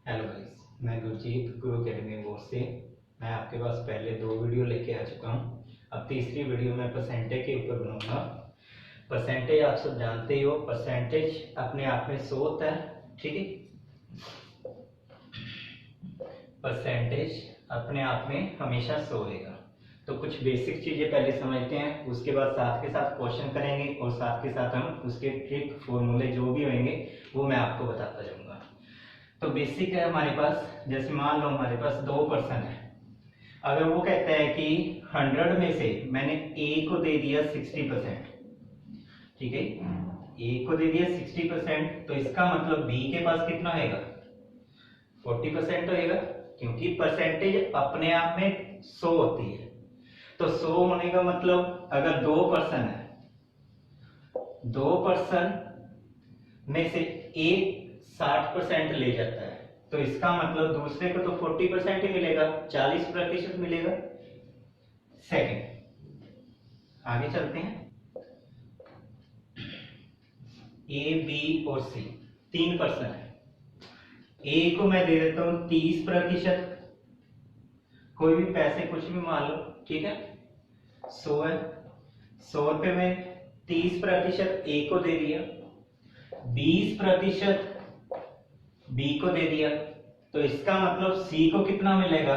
Hello guys, मैं गुरजीत गुरु academy board से। मैं आपके पास पहले 2 वीडियो लेके आ चुका हूँ। अब तीसरी वीडियो मैं परसेंटेज के ऊपर बनाऊंगा। परसेंटेज आप सब जानते ही हो, परसेंटेज अपने आप में 100 होता है, ठीक है। परसेंटेज अपने आप में हमेशा 100 रहेगा। तो कुछ बेसिक चीजें पहले समझते हैं, उसके बाद साथ के साथ क्वेश्चन करेंगे और साथ के साथ हम उसके ट्रिक फॉर्मूले जो भी होंगे वो मैं आपको बताता जाऊंगा। तो बेसिक है हमारे पास, जैसे मान लो हमारे पास 2% है। अगर वो कहता है कि 100 में से मैंने ए को दे दिया 60%, ठीक है, ए को दे दिया 60%, तो इसका मतलब बी के पास कितना होगा? 40% होएगा, क्योंकि परसेंटेज अपने आप में 100 होती है। तो 100 होने का मतलब अगर 2% है, 2% में से एक 60% ले जाता है, तो इसका मतलब दूसरे को तो 40% ही मिलेगा, 40% मिलेगा। सेकंड, आगे चलते हैं। ए, बी और सी 3% है। ए को मैं दे देता हूं 30%, कोई भी पैसे कुछ भी मान लो, ठीक है। 100 है, 100 रुपए में 30% ए को दे दिया, 20% बी को दे दिया, तो इसका मतलब सी को कितना मिलेगा?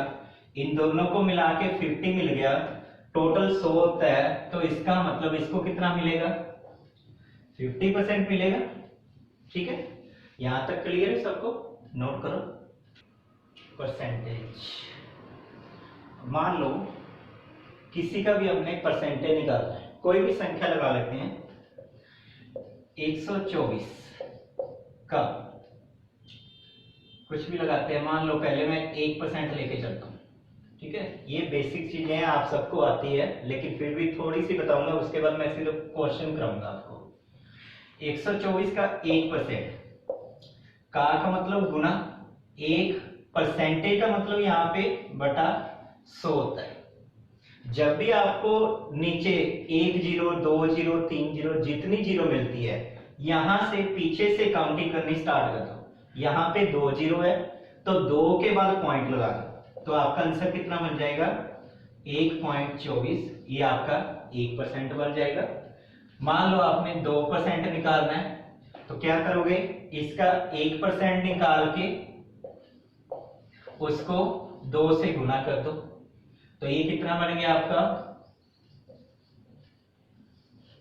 इन दोनों को मिला के 50 मिल गया, टोटल 100 होता है, तो इसका मतलब इसको कितना मिलेगा? 50% मिलेगा, ठीक है। यहां तक क्लियर है सबको? नोट करो। परसेंटेज, मान लो किसी का भी हमने परसेंटेज निकालना है, कोई भी संख्या लगा लेते हैं। 124 का कुछ भी लगाते हैं, मान लो पहले मैं 1% लेके चलता हूं, ठीक है। ये बेसिक चीजें हैं, आप सबको आती है, लेकिन फिर भी थोड़ी सी बताऊंगा, उसके बाद मैं सिर्फ क्वेश्चन कराऊंगा आपको। 124 का 1%, का मतलब गुना, 1% का मतलब यहाँ पे बटा 100 होता है। जब भी आपको नीचे 1 जीरो 2 जीरो 3 जीरो जितनी जीरो मिलती है, यहां से पीछे से काउंटिंग करनी स्टार्ट कर दो। यहाँ पे 2 जीरो है, तो 2 के बाद पॉइंट लगा दो, तो आपका आंसर कितना बन जाएगा? 1.24। ये आपका 1% बन जाएगा। मान लो आपने 2% निकालना है, तो क्या करोगे? इसका 1% निकाल के उसको 2 से गुना कर दो, तो ये कितना बन गया आपका?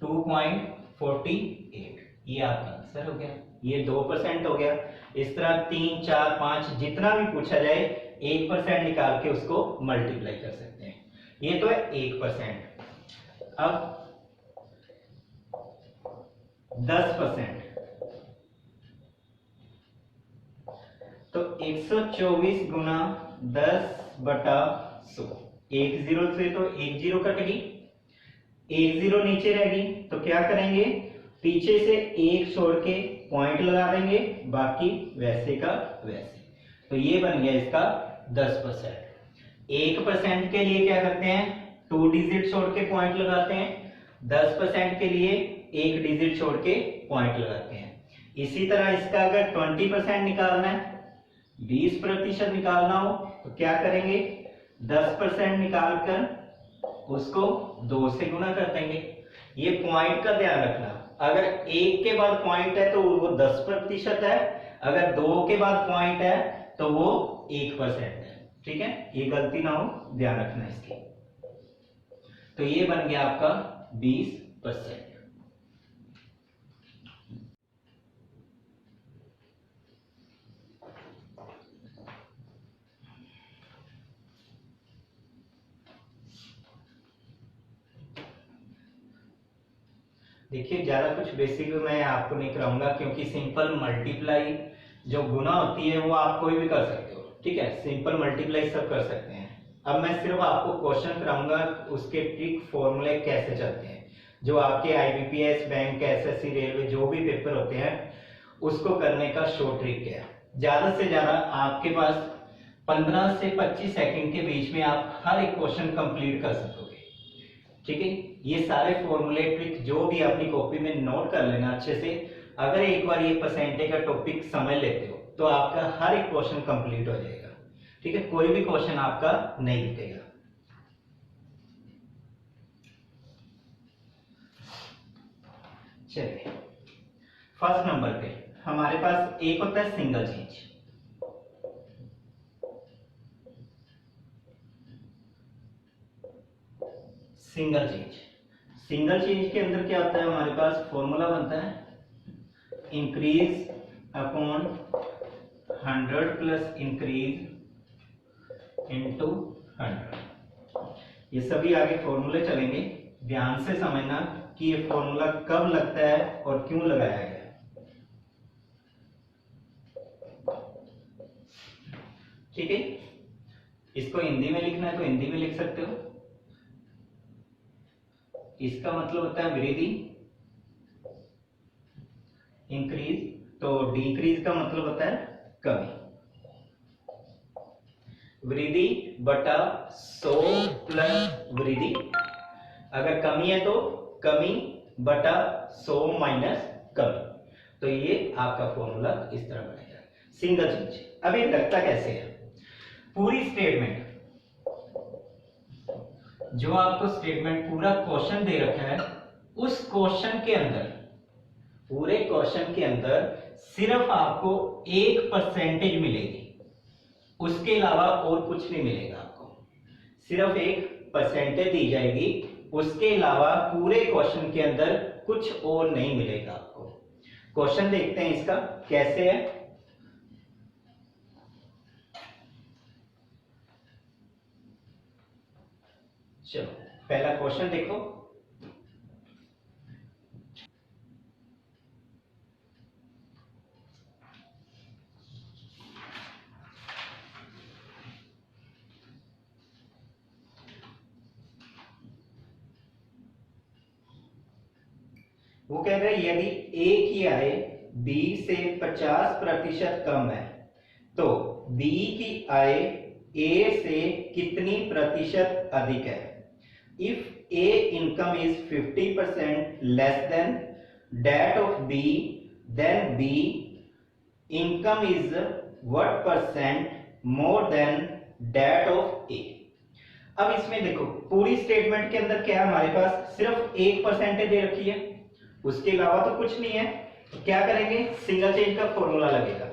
2.48। ये आपका आंसर हो गया। ये 2% हो गया। इस तरह 3 4 5 जितना भी पूछा जाए, 1% निकाल के उसको मल्टीप्लाई कर सकते हैं। ये तो है 1%। अब 10%, तो 124 गुना 10 बटा 100। 1 जीरो से तो 1 जीरो कट गई, 1 जीरो नीचे रह गई, तो क्या करेंगे? पीछे से 1 छोड़ के पॉइंट लगा देंगे, बाकी वैसे का वैसे। तो ये बन गया इसका 10%। 1% के लिए क्या करते हैं? 2 डिजिट छोड़ के पॉइंट लगाते हैं। 10% के लिए 1 डिजिट छोड़ के पॉइंट लगाते हैं। इसी तरह इसका अगर 20% निकालना है, 20% निकालना हो, तो क्या करेंगे? 10% निकाल कर उसको 2 से गुना कर देंगे। ये पॉइंट का ध्यान रखना, अगर 1 के बाद पॉइंट है तो वो 10% है, अगर 2 के बाद पॉइंट है तो वो 1% है, ठीक है। ये गलती ना हो, ध्यान रखना इसकी। तो ये बन गया आपका 20%। देखिए, ज्यादा कुछ बेसिक मैं आपको नहीं कराऊंगा, क्योंकि सिंपल मल्टीप्लाई जो गुना होती है वो आप कोई भी कर सकते हो, ठीक है। सिंपल मल्टीप्लाई सब कर सकते हैं। अब मैं सिर्फ आपको क्वेश्चन कराऊंगा, उसके ट्रिक फॉर्मूले कैसे चलते हैं, जो आपके आईबीपीएस, बैंक, एसएससी, रेलवे जो भी पेपर होते हैं उसको करने का शॉर्ट ट्रिक है। ज्यादा से ज्यादा आपके पास 15 से 25 सेकंड के बीच में आप हर एक क्वेश्चन कंप्लीट कर सकोगे, ठीक है। ये सारे फॉर्मूले ट्रिक जो भी अपनी कॉपी में नोट कर लेना अच्छे से। अगर एक बार ये परसेंटेज का टॉपिक समझ लेते हो तो आपका हर एक क्वेश्चन कंप्लीट हो जाएगा। ठीक है, कोई भी क्वेश्चन आपका नहीं रुकेगा। चलिए फर्स्ट नंबर पे हमारे पास एक होता है single change. Single change, single change के अंदर क्या होता है, हमारे पास फॉर्मूला बनता है increase upon 100 plus increase into 100। ये सभी आगे फॉर्मूले चलेंगे, ध्यान से समझना कि ये फॉर्मूला कब लगता है और क्यों लगाया गया। ठीक है, इसको हिंदी में लिखना है तो हिंदी में लिख सकते हो। इसका मतलब होता है वृद्धि, इंक्रीज, तो डिक्रीज का मतलब होता है कमी। वृद्धि बटा 100 प्लस वृद्धि, अगर कमी है तो कमी बटा 100 माइनस कमी। तो ये आपका फॉर्मूला इस तरह बनेगा सिंगल चेंज। अब ये लगता कैसे है, पूरी स्टेटमेंट, जो आपको स्टेटमेंट पूरा क्वेश्चन दे रखा है, उस क्वेश्चन के अंदर, पूरे क्वेश्चन के अंदर सिर्फ आपको 1% मिलेगी, उसके अलावा और कुछ नहीं मिलेगा आपको। सिर्फ 1% दी जाएगी, उसके अलावा पूरे क्वेश्चन के अंदर कुछ और नहीं मिलेगा आपको। क्वेश्चन देखते हैं इसका कैसे है। चलो पहला क्वेश्चन देखो। वो कह रहे हैं यदि ए की आय बी से 50% कम है तो बी की आय ए से कितनी प्रतिशत अधिक है। If A income is 50% less than that of B, then B income is what percent more than that of A. अब इसमें देखो पूरी स्टेटमेंट के अंदर क्या है, हमारे पास सिर्फ 1% दे रखी है, उसके अलावा तो कुछ नहीं है। तो क्या करेंगे, सिंगल चेंज का फॉर्मूला लगेगा।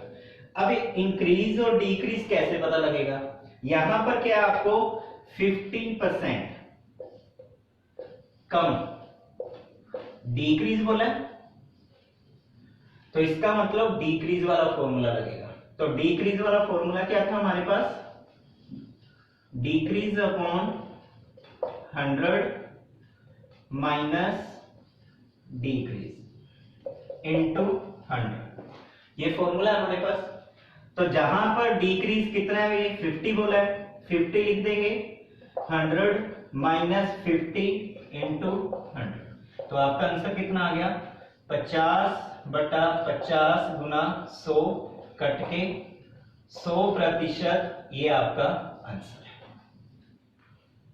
अब इंक्रीज और डिक्रीज कैसे पता लगेगा, यहां पर क्या आपको 50% कम डिक्रीज बोला है, तो इसका मतलब डिक्रीज वाला फॉर्मूला लगेगा। तो डिक्रीज वाला फॉर्मूला क्या था हमारे पास, decrease upon 100 minus decrease into 100, ये फॉर्मूला है हमारे पास। तो जहां पर डिक्रीज कितना है, ये 50 बोला है, 50 लिख देंगे, 100 माइनस 50 इंटू 100। तो आपका आंसर कितना आ गया, 50/50 गुना 100 कट के 100%, ये आपका आंसर है।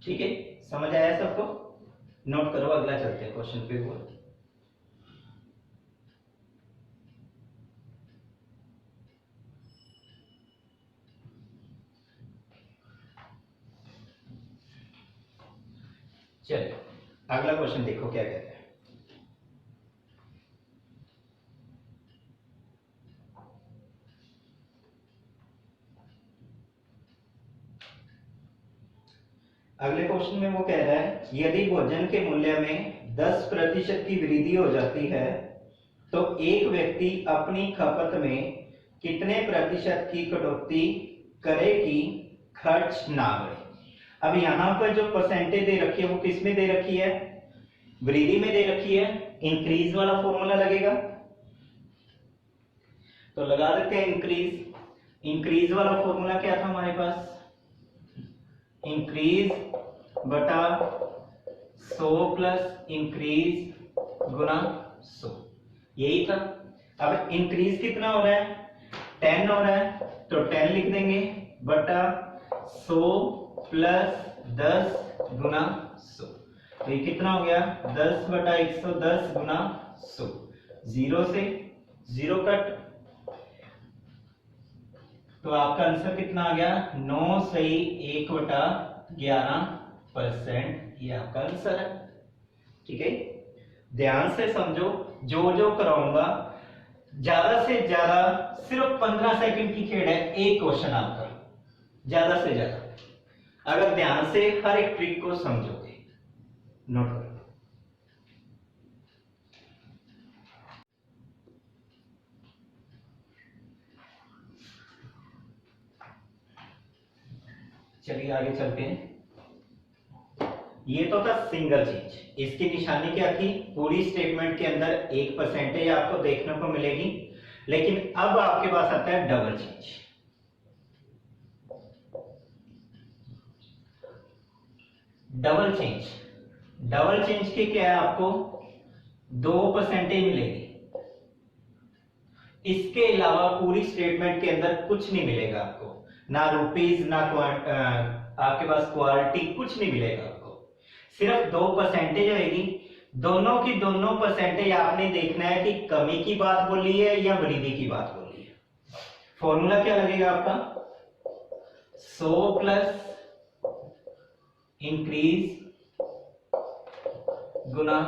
ठीक है, समझ आया सबको, नोट करो, अगला चलते हैं क्वेश्चन पे। बोल चलिए अगला क्वेश्चन देखो क्या कहते हैं। अगले क्वेश्चन में वो कह रहा है यदि भोजन के मूल्य में 10% की वृद्धि हो जाती है तो एक व्यक्ति अपनी खपत में कितने प्रतिशत की कटौती करे कि खर्च ना बढ़े। अब यहां पर जो परसेंटेज दे रखी है वो किस में दे रखी है, वृद्धि में दे रखी है। इंक्रीज वाला फॉर्मूला लगेगा, तो लगा देते हैं इंक्रीज। इंक्रीज वाला फॉर्मूला क्या था हमारे पास, इंक्रीज बटा 100 प्लस इंक्रीज गुना 100, यही था। अब इंक्रीज कितना हो रहा है, 10 हो रहा है, तो 10 लिख देंगे बटा 100 प्लस 10 गुना 100। तो ये कितना हो गया, 10/110 गुना 100। 0 से 0 कट, तो आपका आंसर कितना आ गया? 9 सही 1/11%। ये आपका आंसर है। ठीक है, ध्यान से समझो, जो जो कराऊंगा ज्यादा से ज्यादा सिर्फ 15 सेकंड की खेल है, एक क्वेश्चन आपका, ज्यादा से ज्यादा, अगर ध्यान से हर एक ट्रिक को समझोगे। नोट करो। चलिए आगे चलते हैं। ये तो था सिंगल चेंज, इसकी निशानी क्या थी? पूरी स्टेटमेंट के अंदर 1% आपको देखने को मिलेगी। लेकिन अब आपके पास आता है डबल चेंज। डबल चेंज के क्या है? आपको 2% मिलेगी। इसके अलावा पूरी स्टेटमेंट के अंदर कुछ नहीं मिलेगा आपको, ना रुपीज ना आपके पास क्वालिटी, कुछ नहीं मिलेगा आपको, सिर्फ 2% होगी। दोनों की दोनों परसेंटेज आपने देखना है कि कमी की बात बोली है या वृद्धि की बात बोली है। फॉर्मूला क्या लगेगा आपका? 100 plus increase Guna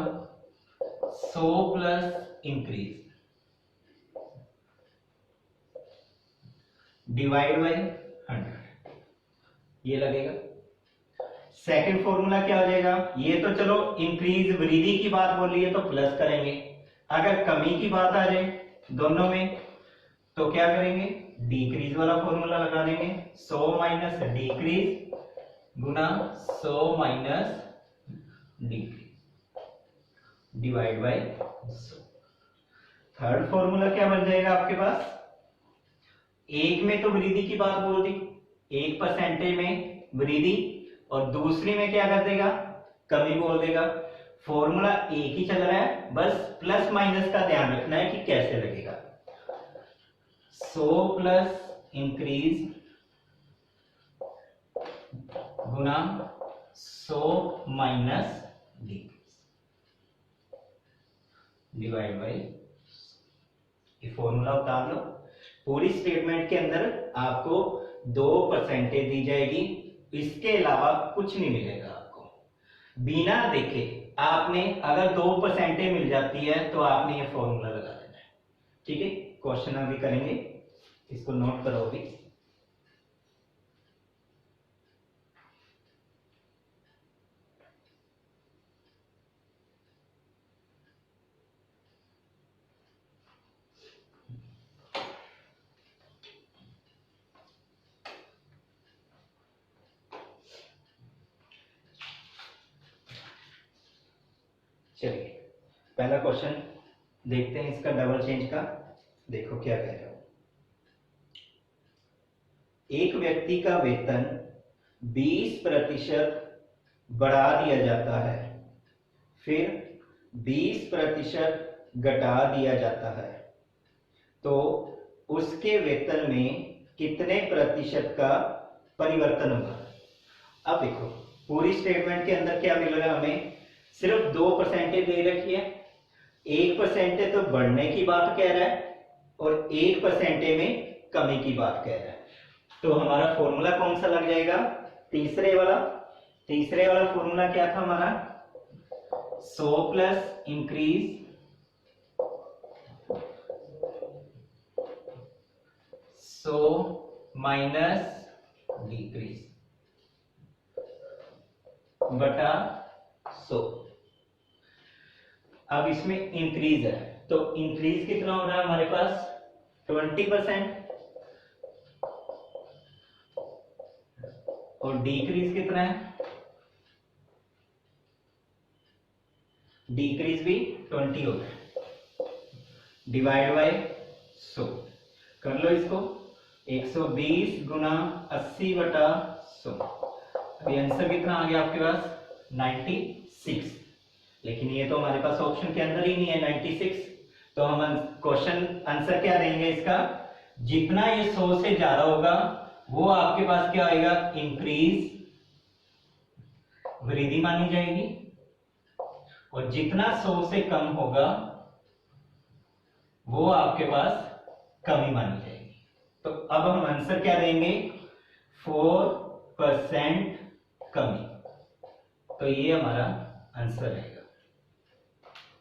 100 plus increase divide by 100, ये लगेगा। सेकंड फॉर्मूला क्या हो जाएगा? ये तो चलो इंक्रीज वृद्धि की बात बोल रही है तो प्लस करेंगे, अगर कमी की बात आ जाए दोनों में तो क्या करेंगे? डिक्रीज वाला फॉर्मूला लगा देंगे। 100 minus decrease Guna 100 minus decrease divide by 100। Third formula क्या बन जाएगा आपके पास? एक में तो वृद्धि की बात बोल दी, 1% में वृद्धि, और दूसरी में क्या कर देगा? कमी बोल देगा। फॉर्मूला एक ही चल रहा है, बस प्लस माइनस का ध्यान रखना है कि कैसे लगेगा। 100 plus increase Guna 100 minus decrease divide by, ये फॉर्मूला उतार लो। पूरी स्टेटमेंट के अंदर आपको 2% दी जाएगी, इसके अलावा कुछ नहीं मिलेगा आपको। बिना देखे आपने अगर 2% मिल जाती है तो आपने ये फॉर्मूला लगा देना है। ठीक है, क्वेश्चन अभी करेंगे, इसको नोट करो अभी। चलिए पहला क्वेश्चन देखते हैं इसका, डबल चेंज का। देखो क्या कह रहा हूं। एक व्यक्ति का वेतन 20% बढ़ा दिया जाता है, फिर 20% घटा दिया जाता है, तो उसके वेतन में कितने प्रतिशत का परिवर्तन होगा? अब देखो पूरी स्टेटमेंट के अंदर क्या मिल रहा है हमें? सिर्फ 2% दे रखी है, 1% तो बढ़ने की बात कह रहा है और 1% में कमी की बात कह रहा है। तो हमारा फॉर्मूला कौन सा लग जाएगा? तीसरे वाला फॉर्मूला क्या था हमारा? 100 प्लस इंक्रीज 100 माइनस डिक्रीज बटा 100। अब इसमें इंक्रीज है, तो इंक्रीज कितना हो रहा है हमारे पास? 20%, और डिक्रीज कितना है? डिक्रीज भी 20 होता है, डिवाइड बाय 100। कर लो इसको, 120 गुना 80 बटा 100। अभी आंसर कितना आ गया आपके पास? 96। लेकिन ये तो हमारे पास ऑप्शन के अंदर ही नहीं है 96, तो हम क्वेश्चन आंसर क्या देंगे इसका? जितना ये 100 से ज्यादा होगा वो आपके पास क्या आएगा? इंक्रीज, वृद्धि मानी जाएगी, और जितना 100 से कम होगा वो आपके पास कमी मानी जाएगी। तो अब हम आंसर क्या देंगे, 4% कमी। तो ये हमारा आंसर है।